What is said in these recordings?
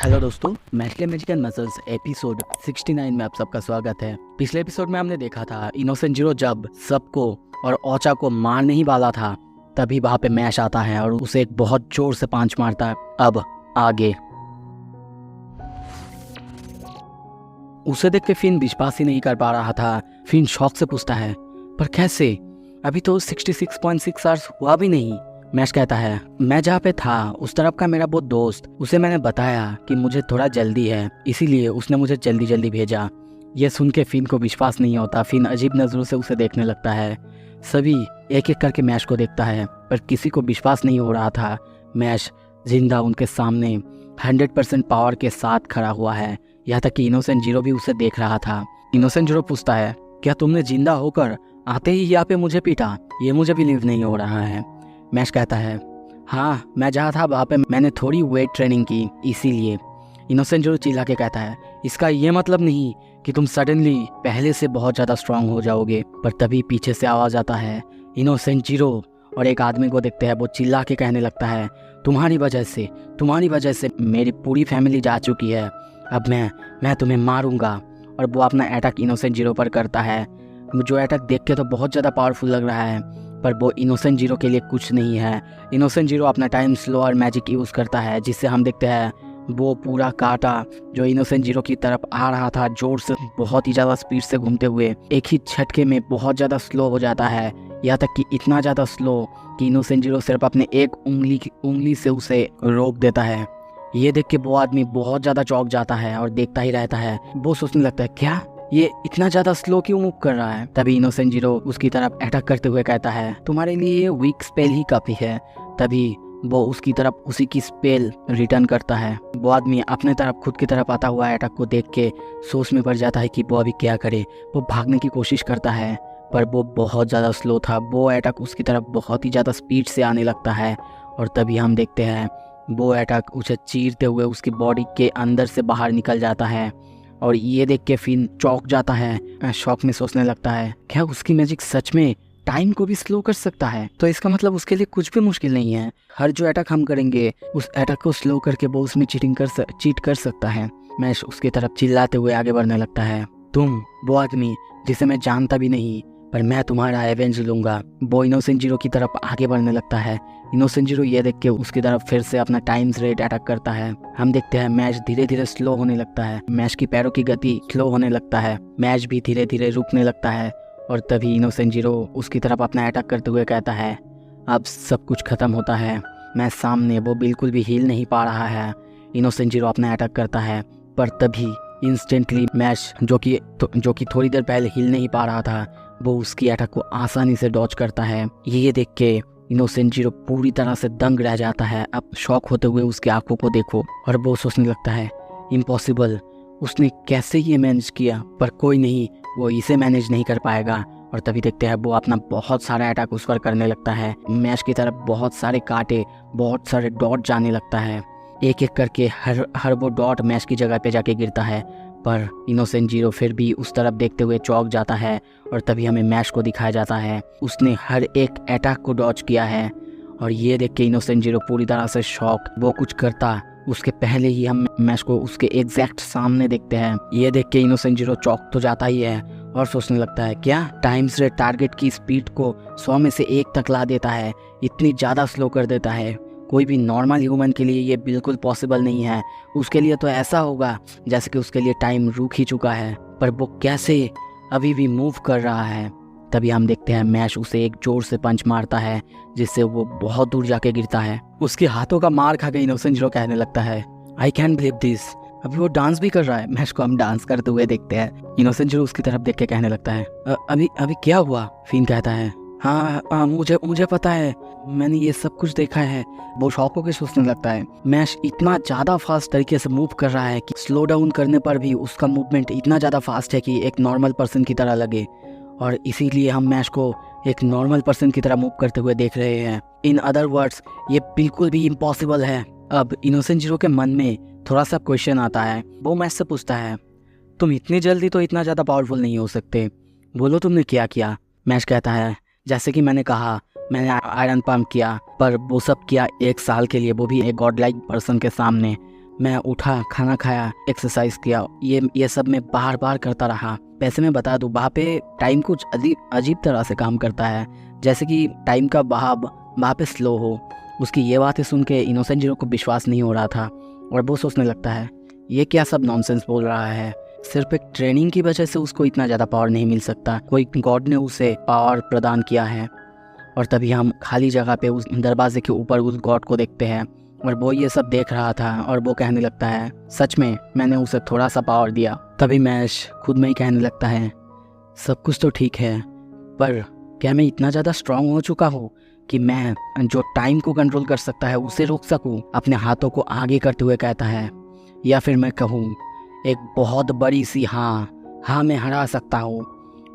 Hello दोस्तों, Mashle magic and muscles episode 69 में आप सबका स्वागत है। पिछले एपिसोड में हमने देखा था इनोसेंट जीरो जब सबको और ओचा को मारने ही वाला था, तभी वहां पे मैश आता है और उसे एक बहुत जोर से पांच मारता है। अब आगे उसे देख के फिन विश्वास ही नहीं कर पा रहा था। फिन शौक से पूछता है, पर कैसे? अभी तो 66.6 आवर्स हुआ भी नहीं। मैश कहता है, मैं जहाँ पे था उस तरफ का मेरा वो दोस्त, उसे मैंने बताया कि मुझे थोड़ा जल्दी है, इसीलिए उसने मुझे जल्दी जल्दी भेजा। ये सुन के फिन को विश्वास नहीं होता। फिन अजीब नज़रों से उसे देखने लगता है। सभी एक एक करके मैश को देखता है, पर किसी को विश्वास नहीं हो रहा था। मैश जिंदा उनके सामने 100% पावर के साथ खड़ा हुआ है। यहाँ तक कि इनोसेंट जीरो भी उसे देख रहा था। इनोसेंट जीरो पूछता है, क्या तुमने जिंदा होकर आते ही यहाँ पे मुझे पीटा? ये मुझे बिलीव नहीं हो रहा है। मैश कहता है, हाँ, मैं जहाँ था वहाँ पे मैंने थोड़ी वेट ट्रेनिंग की, इसीलिए। इनोसेंट जीरो चिल्ला के कहता है, इसका ये मतलब नहीं कि तुम सडनली पहले से बहुत ज़्यादा स्ट्रांग हो जाओगे। पर तभी पीछे से आवाज़ आता है। इनोसेंट जीरो और एक आदमी को देखते हैं। वो चिल्ला के कहने लगता है, तुम्हारी वजह से मेरी पूरी फैमिली जा चुकी है। अब मैं तुम्हें मारूंगा। और वो अपना अटैक इनोसेंट जीरो पर करता है, जो अटैक देख के तो बहुत ज़्यादा पावरफुल लग रहा है, पर वो इनोसेंट जीरो के लिए कुछ नहीं है। इनोसेंट जीरो अपना टाइम स्लो और मैजिक यूज़ करता है, जिससे हम देखते हैं वो पूरा कांटा जो इनोसेंट जीरो की तरफ आ रहा था जोर से बहुत ही ज़्यादा स्पीड से घूमते हुए एक ही झटके में बहुत ज़्यादा स्लो हो जाता है। यहाँ तक कि इतना ज़्यादा स्लो कि इनोसेंट जीरो सिर्फ अपने एक उंगली से उसे रोक देता है। ये देख के वो आदमी बहुत ज़्यादा चौंक जाता है और देखता ही रहता है। वो सोचने लगता है, क्या ये इतना ज्यादा स्लो क्यों मूव कर रहा है? तभी इनोसेंट जीरो उसकी तरफ अटैक करते हुए कहता है, तुम्हारे लिए ये वीक स्पेल ही काफी है। तभी वो उसकी तरफ उसी की स्पेल रिटर्न करता है। वो आदमी अपने तरफ खुद की तरफ आता हुआ अटैक को देख के सोच में पड़ जाता है कि वो अभी क्या करे। वो भागने की कोशिश करता है, पर वो बहुत ज़्यादा स्लो था। वो अटैक उसकी तरफ बहुत ही ज़्यादा स्पीड से आने लगता है और तभी हम देखते हैं वो अटैक उसे चीरते हुए उसकी बॉडी के अंदर से बाहर निकल जाता है। और ये देख के फिन चौंक जाता है, शॉक में सोचने लगता है, क्या उसकी मैजिक सच में टाइम को भी स्लो कर सकता है? तो इसका मतलब उसके लिए कुछ भी मुश्किल नहीं है। हर जो अटैक हम करेंगे उस अटैक को स्लो करके वो उसमें चीट कर सकता है। मैश उसकी तरफ चिल्लाते हुए आगे बढ़ने लगता है, तुम वो आदमी जिसे मैं जानता भी नहीं, पर मैं तुम्हारा एवेंज लूंगा। वो इनोसेंट जीरो की तरफ आगे बढ़ने लगता है। इनोसेंट जीरो ये देख के उसकी तरफ फिर से अपना टाइम्स रेट अटैक करता है। हम देखते हैं मैच धीरे धीरे स्लो होने लगता है। मैच की पैरों की गति स्लो होने लगता है। मैच भी धीरे धीरे रुकने लगता है और तभी इनोसेंट जीरो उसकी तरफ अपना अटैक करते हुए कहता है, अब सब कुछ खत्म होता है। मैं सामने वो बिल्कुल भी हिल नहीं पा रहा है। इनोसेंट जीरो अपना अटैक करता है, पर तभी इंस्टेंटली मैच जो कि थोड़ी देर पहले हिल नहीं पा रहा था, वो उसकी अटैक को आसानी से डॉज करता है। ये देख के इनोसेंट जीरो पूरी तरह से दंग रह जाता है। अब शॉक होते हुए उसकी आंखों को देखो और वो सोचने लगता है, इम्पॉसिबल, उसने कैसे ये मैनेज किया? पर कोई नहीं, वो इसे मैनेज नहीं कर पाएगा। और तभी देखते हैं वो अपना बहुत सारा अटैक उस पर करने लगता है। मैच की तरफ बहुत सारे कांटे, बहुत सारे डॉट जाने लगता है। एक एक करके हर वो डॉट मैच की जगह पे जाके गिरता है, पर इनोसेंट जीरो फिर भी उस तरफ देखते हुए चौंक जाता है। और तभी हमें मैश को दिखाया जाता है, उसने हर एक अटैक को डॉज किया है। और ये देख के इनोसेंट जीरो पूरी तरह से शॉक। वो कुछ करता उसके पहले ही हम मैश को उसके एग्जैक्ट सामने देखते हैं। ये देख के इनोसेंट जीरो चौंक तो जाता ही है और सोचने लगता है, क्या टाइम्स रेट टारगेट की स्पीड को 100 में से 1 तक ला देता है? इतनी ज़्यादा स्लो कर देता है। कोई भी नॉर्मल ह्यूमन के लिए ये बिल्कुल पॉसिबल नहीं है। उसके लिए तो ऐसा होगा जैसे कि उसके लिए टाइम रुक ही चुका है, पर वो कैसे अभी भी मूव कर रहा है? तभी हम देखते हैं मैश उसे एक जोर से पंच मारता है, जिससे वो बहुत दूर जाके गिरता है। उसके हाथों का मार खा के इनोसेंट जीरो कहने लगता है, आई कैन बिलीव दिस। अभी वो डांस भी कर रहा है। मैश को हम डांस करते हुए देखते हैं। इनोसेंट जीरो उसकी तरफ देख के कहने लगता है, अभी क्या हुआ? फिन कहता है, हाँ, मुझे पता है, मैंने ये सब कुछ देखा है। वो शॉक होकर सोचने लगता है, मैश इतना ज़्यादा फास्ट तरीके से मूव कर रहा है कि स्लो डाउन करने पर भी उसका मूवमेंट इतना ज़्यादा फास्ट है कि एक नॉर्मल पर्सन की तरह लगे, और इसीलिए हम मैश को एक नॉर्मल पर्सन की तरह मूव करते हुए देख रहे हैं। इन अदर वर्ड्स, ये बिल्कुल भी इम्पॉसिबल है। अब इनोसेंट जीरो के मन में थोड़ा सा क्वेश्चन आता है। वो मैश से पूछता है, तुम इतनी जल्दी तो इतना ज़्यादा पावरफुल नहीं हो सकते, बोलो तुमने क्या किया? मैश कहता है, जैसे कि मैंने कहा, मैंने आयरन पंप किया, पर वो सब किया 1 साल के लिए, वो भी एक गॉड लाइक पर्सन के सामने। मैं उठा, खाना खाया, एक्सरसाइज किया, ये सब मैं बार बार करता रहा। वैसे मैं बता दूँ, वहाँ पे टाइम कुछ अजीब तरह से काम करता है, जैसे कि टाइम का बहाव वहाँ पे स्लो हो। उसकी ये बातें सुन के इनोसेंट जीरो को विश्वास नहीं हो रहा था और वो सोचने लगता है ये क्या सब नॉनसेंस बोल रहा है। सिर्फ एक ट्रेनिंग की वजह से उसको इतना ज़्यादा पावर नहीं मिल सकता, कोई गॉड ने उसे पावर प्रदान किया है। और तभी हम खाली जगह पे उस दरवाजे के ऊपर उस गॉड को देखते हैं और वो ये सब देख रहा था और वो कहने लगता है सच में मैंने उसे थोड़ा सा पावर दिया। तभी मैश खुद में ही कहने लगता है सब कुछ तो ठीक है, पर क्या मैं इतना ज़्यादा स्ट्रांग हो चुका हूँ कि मैं जो टाइम को कंट्रोल कर सकता है उसे रोक सकूँ? अपने हाथों को आगे करते हुए कहता है, या फिर मैं कहूँ एक बहुत बड़ी सी हाँ मैं हरा सकता हूँ।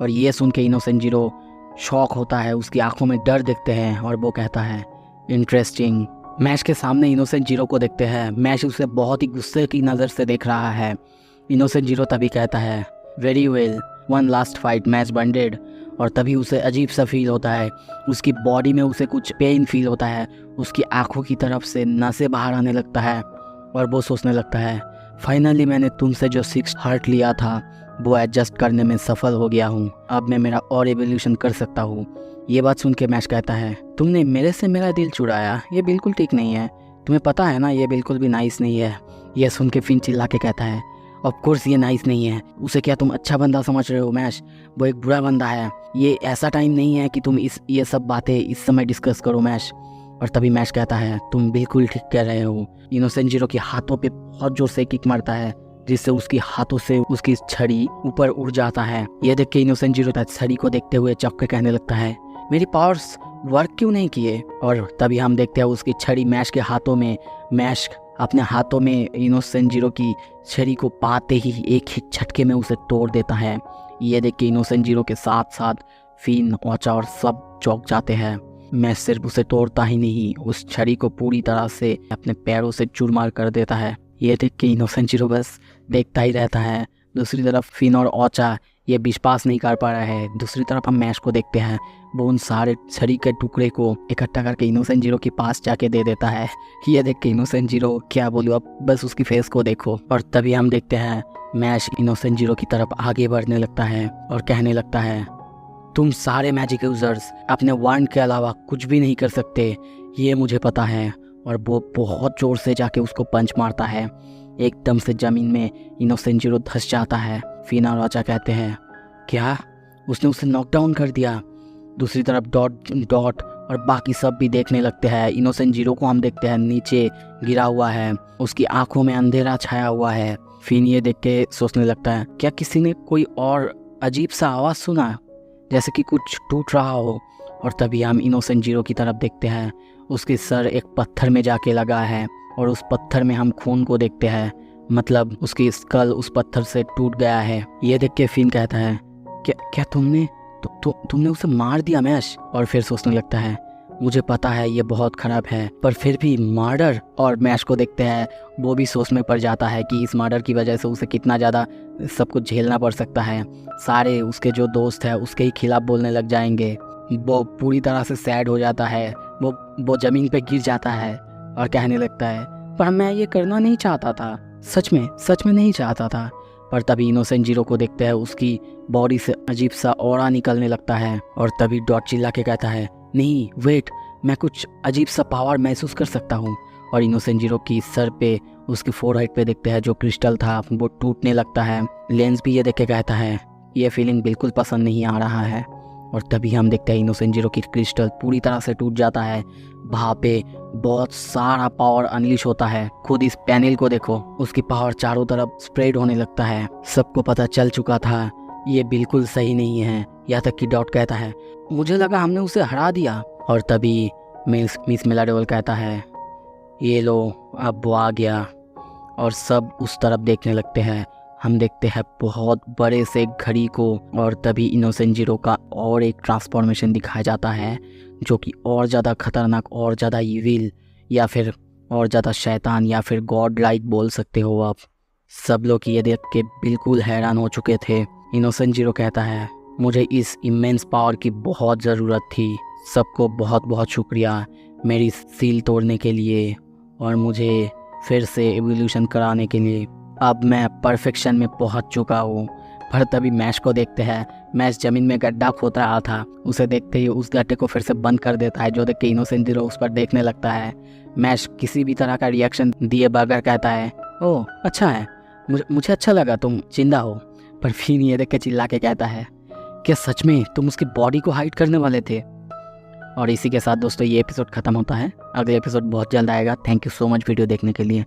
और ये सुन के इनोसेंट जीरो शॉक होता है, उसकी आंखों में डर दिखते हैं और वो कहता है इंटरेस्टिंग। मैश के सामने इनोसेंट जीरो को देखते हैं। मैश उसे बहुत ही गुस्से की नज़र से देख रहा है। इनोसेंट जीरो तभी कहता है very well, one last fight match banded. और तभी उसे अजीब सा फील होता है, उसकी बॉडी में उसे कुछ पेन फील होता है, उसकी आंखों की तरफ से नसें बाहर आने लगता है और वो सोचने लगता है फाइनली मैंने तुमसे जो 6 हार्ट लिया था वो एडजस्ट करने में सफल हो गया हूँ, अब मैं मेरा और एवोल्यूशन कर सकता हूँ। ये बात सुन के मैश कहता है तुमने मेरे से मेरा दिल चुराया, ये बिल्कुल ठीक नहीं है, तुम्हें पता है ना ये बिल्कुल भी नाइस नहीं है। यह सुन के फिन चिल्ला के कहता है ऑफ कोर्स ये नाइस नहीं है, उसे क्या तुम अच्छा बंदा समझ रहे हो मैश? वो एक बुरा बंदा है, ये ऐसा टाइम नहीं है कि तुम ये सब बातें इस समय डिस्कस करो मैश। और तभी मैश कहता है तुम बिल्कुल ठीक कह रहे हो। इनोसेंट जीरो के हाथों पे बहुत जोर से किक मारता है जिससे उसकी हाथों से उसकी छड़ी ऊपर उड़ जाता है। ये देख के इनोसेंट जीरो छड़ी को देखते हुए चौंक के कहने लगता है मेरी पावर्स वर्क क्यों नहीं किए? और तभी हम देखते हैं उसकी छड़ी मैश के हाथों में, मैश अपने हाथों में इनोसेंट जीरो की छड़ी को पाते ही एक ही झटके में उसे तोड़ देता है। ये देख के इनोसेंट जीरो के साथ साथ फिन, ओचा और सब चौंक जाते हैं। मैं सिर्फ उसे तोड़ता ही नहीं, उस छड़ी को पूरी तरह से अपने पैरों से चूरमार कर देता है। ये देख के इनोसेंट जीरो बस देखता ही रहता है। दूसरी तरफ फिन और ओचा ये विश्वास नहीं कर पा रहा है। दूसरी तरफ हम मैश को देखते हैं, वो उन सारे छड़ी के टुकड़े को इकट्ठा करके इनोसेंट जीरो के पास जाके दे देता है। ये देख के इनोसेंट जीरो क्या बोलूँ अब, बस उसकी फेस को देखो। और तभी हम देखते हैं मैश इनोसेंट जीरो की तरफ आगे बढ़ने लगता है और कहने लगता है तुम सारे मैजिक यूजर्स अपने वांड के अलावा कुछ भी नहीं कर सकते, ये मुझे पता है। और वो बहुत जोर से जाके उसको पंच मारता है। एकदम से जमीन में इनोसेंट जीरो धंस जाता है। फिन और ओचा कहते हैं क्या उसने उसे नॉकडाउन कर दिया? दूसरी तरफ डॉट और बाकी सब भी देखने लगते हैं। इनोसेंट जीरो को हम देखते हैं नीचे गिरा हुआ है, उसकी आंखों में अंधेरा छाया हुआ है। फिन ये देख के सोचने लगता है क्या किसी ने कोई और अजीब सा आवाज़ सुना, जैसे कि कुछ टूट रहा हो। और तभी हम इनोसेंट जीरो की तरफ देखते हैं, उसकी सर एक पत्थर में जाके लगा है और उस पत्थर में हम खून को देखते हैं, मतलब उसकी स्कल उस पत्थर से टूट गया है। ये देख के फिन कहता है क्या तुमने उसे मार दिया मैश? और फिर सोचने लगता है मुझे पता है ये बहुत खराब है, पर फिर भी मर्डर। और मैश को देखते हैं, वो भी सोच में पड़ जाता है कि इस मर्डर की वजह से उसे कितना ज़्यादा सब कुछ झेलना पड़ सकता है। सारे उसके जो दोस्त हैं उसके ही खिलाफ बोलने लग जाएंगे। वो पूरी तरह से सैड हो जाता है, वो ज़मीन पे गिर जाता है और कहने लगता है पर मैं ये करना नहीं चाहता था, सच में नहीं चाहता था। पर तभी इनोसेंट जीरो को देखते हैं, उसकी बॉडी से अजीब सा ऑरा निकलने लगता है। और तभी डॉट चिल्ला के कहता है नहीं वेट, मैं कुछ अजीब सा पावर महसूस कर सकता हूँ। और इनोसेंट जीरो की सर पे, उसकी फोरहेड पे देखते हैं जो क्रिस्टल था वो टूटने लगता है। लेंस भी ये देख के कहता है ये फीलिंग बिल्कुल पसंद नहीं आ रहा है। और तभी हम देखते हैं इनोसेंट जीरो की क्रिस्टल पूरी तरह से टूट जाता है। वहाँ पे बहुत सारा पावर अनलिश होता है। खुद इस पैनल को देखो, उसकी पावर चारों तरफ स्प्रेड होने लगता है। सबको पता चल चुका था ये बिल्कुल सही नहीं है। यहाँ तक कि डॉट कहता है मुझे लगा हमने उसे हरा दिया। और तभी मिस मेलाडोल कहता है ये लो अब वो आ गया। और सब उस तरफ देखने लगते हैं। हम देखते हैं बहुत बड़े से घड़ी को। और तभी इनोसेंट जीरो का और एक ट्रांसफॉर्मेशन दिखाया जाता है जो कि और ज़्यादा खतरनाक, और ज़्यादा इविल, या फिर और ज़्यादा शैतान, या फिर गॉड लाइक बोल सकते हो आप। सब लोग ये देख के बिल्कुल हैरान हो चुके थे। इनोसेंट जीरो कहता है मुझे इस इमेंस पावर की बहुत ज़रूरत थी। सबको बहुत बहुत शुक्रिया मेरी सील तोड़ने के लिए और मुझे फिर से एवोल्यूशन कराने के लिए। अब मैं परफेक्शन में पहुंच चुका हूँ। पर तभी मैश को देखते हैं। मैश जमीन में गड्ढा खोद रहा था। उसे देखते ही उस गड्ढे को फिर से बंद कर देता है, जो देख के इनोसेंट जीरो उस पर देखने लगता है। मैश किसी भी तरह का रिएक्शन दिए बगैर कहता है, ओह अच्छा है, मुझे अच्छा लगा तुम जिंदा हो। पर फिन ये देख के चिल्ला के कहता है, क्या सच में तुम उसकी बॉडी को हाइड करने वाले थे? और इसी के साथ दोस्तों ये एपिसोड खत्म होता है। अगले एपिसोड बहुत जल्द आएगा। Thank you so much video देखने के लिए।